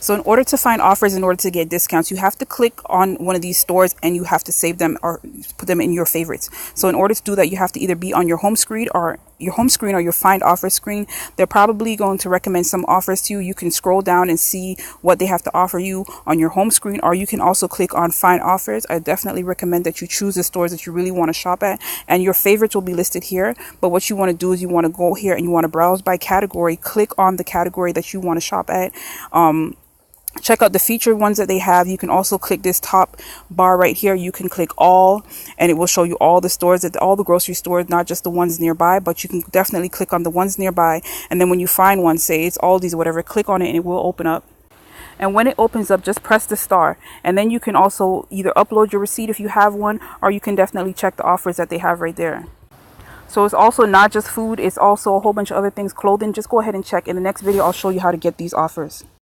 So in order to find offers, in order to get discounts, you have to click on one of these stores and you have to save them or put them in your favorites. So in order to do that, you have to either be on your home screen or your find offer screen. They're probably going to recommend some offers to you. You can scroll down and see what they have to offer you on your home screen, or you can also click on find offers. I definitely recommend that you choose the stores that you really want to shop at, and your favorites will be listed here. But what you want to do is you want to go here and you want to browse by category. Click on the category that you want to shop at. Check out the featured ones that they have. You can also click this top bar right here. You can click all, and it will show you all the stores, all the grocery stores, not just the ones nearby, but you can definitely click on the ones nearby. And then when you find one, say it's Aldi's or whatever, click on it and it will open up. And when it opens up, just press the star. And then you can also either upload your receipt if you have one, or you can definitely check the offers that they have right there. So it's also not just food, it's also a whole bunch of other things, clothing. Just go ahead and check. In the next video, I'll show you how to get these offers.